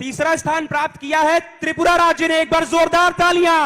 तीसरा स्थान प्राप्त किया है त्रिपुरा राज्य ने। एक बार जोरदार तालियां।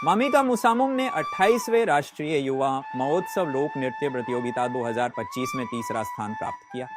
मामिता मुसामुम ने 28वें राष्ट्रीय युवा महोत्सव लोक नृत्य प्रतियोगिता 2025 में तीसरा स्थान प्राप्त किया।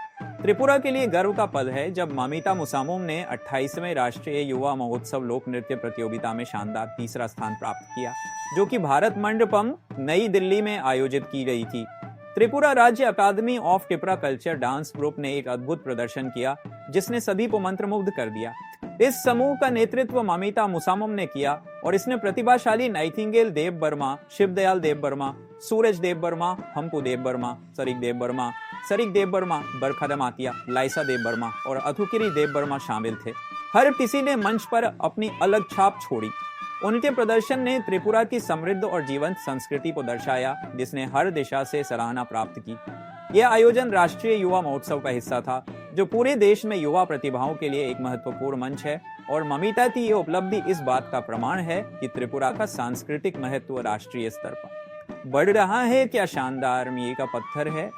त्रिपुरा के लिए गर्व का पल है जब मामिता मुसामुम ने 28वें राष्ट्रीय युवा महोत्सव लोक नृत्य प्रतियोगिता में शानदार तीसरा स्थान प्राप्त किया, जो कि भारत मंडपम नई दिल्ली में आयोजित की गई थी। त्रिपुरा राज्य अकादमी of Tipra culture dance group ने एक अद्भुत प्रदर्शन किया जिसने सभी को मंत्रमुग्ध कर दिया। इस समूह का नेतृत्व मामिता मुसामुम ने किया और इसने प्रतिभाशाली नाइटिंगेल देव वर्मा, शिवदयाल देव वर्मा, सूरज देव वर्मा, हम्पू देव वर्मा, सरिक देव वर्मा, बरखदमातिया, लाइसा देव वर्मा और अथुकिरी देव वर्मा शामिल थे। हर किसी ने मंच पर अपनी अलग छाप छोड़ी। उनके प्रदर्शन ने त्रिपुरा की समृद्ध और जीवंत संस्कृति को दर्शाया, जिसने हर दिशा से सराहना प्राप्त की। यह आयोजन राष्ट्रीय युवा महोत्सव का हिस्सा था, जो पूरे देश में युवा प्रतिभाओं के लिए एक महत्वपूर्ण मंच है, और ममिता की यह उपलब्धि इस बात का प्रमाण है कि त्रिपुरा का सांस्कृतिक महत्व राष्ट्रीय स्तर पर बढ़ रहा है। क्या शानदार मील का पत्थर है।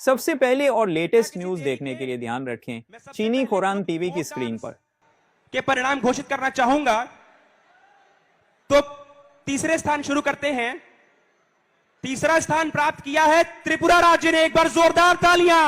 सबसे पहले और लेटेस्ट न्यूज देखने के लिए ध्यान रखें चीनी खोरान टीवी की स्क्रीन पर। के परिणाम घोषित करना चाहूंगा। तो तीसरे स्थान शुरू करते हैं। तीसरा स्थान प्राप्त किया है त्रिपुरा राज्य ने। एक बार जोरदार तालियां।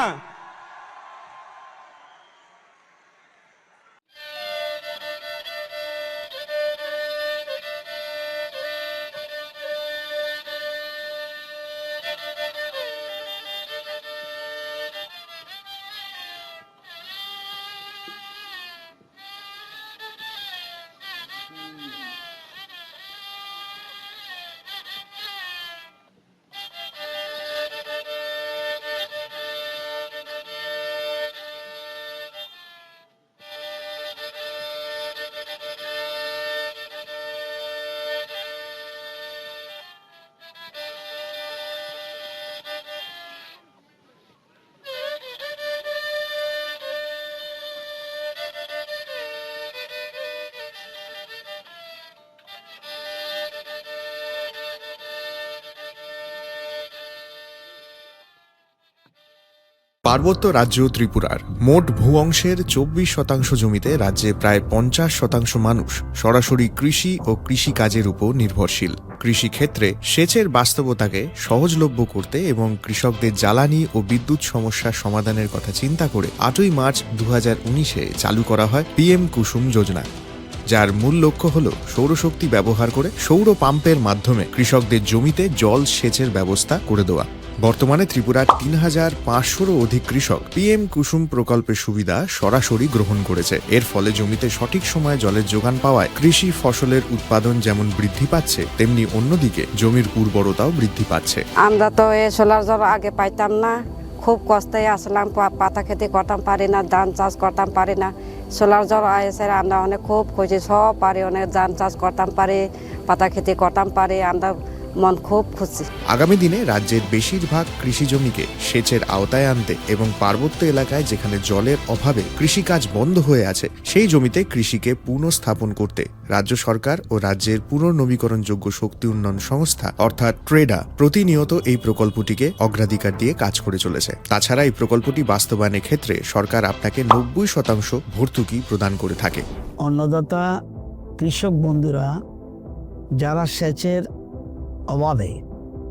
পার্বত্য রাজ্য ত্রিপুরার মোট ভূ অংশের 24% জমিতে রাজ্যে প্রায় 50% মানুষ সরাসরি কৃষি ও কৃষিকাজের উপর নির্ভরশীল। কৃষিক্ষেত্রে সেচের বাস্তবতাকে সহজলভ্য করতে এবং কৃষকদের জ্বালানি ও বিদ্যুৎ সমস্যা সমাধানের কথা চিন্তা করে 8ই মার্চ 2019-এ চালু করা হয় PM কুসুম যোজনা, যার মূল লক্ষ্য হল সৌরশক্তি ব্যবহার করে সৌর পাম্পের মাধ্যমে কৃষকদের জমিতে জল সেচের ব্যবস্থা করে দেওয়া। বর্তমানে ত্রিপুরার 3500-রও অধিক কৃষক PM কুসুম প্রকল্পের সুবিধা সরাসরি গ্রহণ করেছে। এর ফলে জমিতে সঠিক সময়ে জলের যোগান পাওয়ায় কৃষি ফসলের উৎপাদন যেমন বৃদ্ধি পাচ্ছে, তেমনি অন্যদিকে জমির উর্বরতাও বৃদ্ধি পাচ্ছে। আমরা তো এই সোলার জল আগে পাইতাম না, খুব কষ্টে আসলাম, পাতা খেতে করতাম পারি না, ধান চাষ করতাম পারি না। সোলার জল এসে আমরা অনেক খুব খুঁজি, সব পারি, অনেক ধান চাষ করতাম পারি, পাতা খেতে করতাম পারি, আমরা মন খুব খুশি। আগামী দিনে রাজ্যের বেশিরভাগ কৃষি জমিকে সেচের আওতায় আনতে এবং পার্বত্য এলাকায় যেখানে জলের অভাবে কৃষিকাজ বন্ধ হয়ে আছে সেই জমিতে কৃষিকে পুনঃস্থাপন করতে রাজ্য সরকার ও রাজ্যের পুনর্নবীকরণযোগ্য শক্তি উন্নয়ন সংস্থা অর্থাৎ ট্রেডা প্রতিনিয়ত এই প্রকল্পটিকে অগ্রাধিকার দিয়ে কাজ করে চলেছে। তাছাড়া এই প্রকল্পটি বাস্তবায়নের ক্ষেত্রে সরকার আপনাকে 90% ভর্তুকি প্রদান করে থাকে। অন্নদাতা কৃষক বন্ধুরা যারা সেচের অভাবে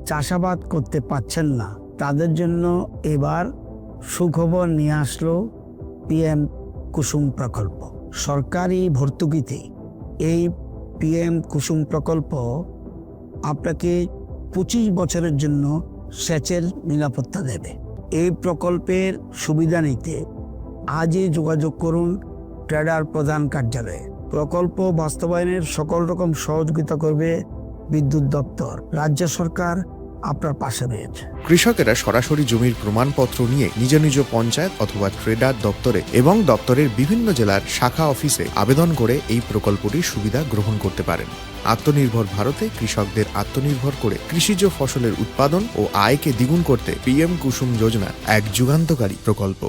চাষাবাদ করতে পারছেন না, তাদের জন্য এবার সুখবর নিয়ে আসলো PM কুসুম প্রকল্প। সরকারি ভর্তুকিতে এই PM কুসুম প্রকল্প আপনাকে 25 বছরের জন্য সেচের নিরাপত্তা দেবে। এই প্রকল্পের সুবিধা নিতে আজই যোগাযোগ করুন ট্রেডার প্রধান কার্যালয়ে। প্রকল্প বাস্তবায়নের সকল রকম সহযোগিতা করবে বিদ্যুৎ দপ্তর। রাজ্য সরকার আপনার পাশে রয়েছে। কৃষকেরা সরাসরি জমির প্রমাণপত্র নিয়ে নিজ নিজ পঞ্চায়েত অথবা ট্রেডার দপ্তরে এবং দপ্তরের বিভিন্ন জেলার শাখা অফিসে আবেদন করে এই প্রকল্পটির সুবিধা গ্রহণ করতে পারেন। আত্মনির্ভর ভারতে কৃষকদের আত্মনির্ভর করে কৃষিজ ফসলের উৎপাদন ও আয়কে দ্বিগুণ করতে PM কুসুম যোজনা এক যুগান্তকারী প্রকল্প।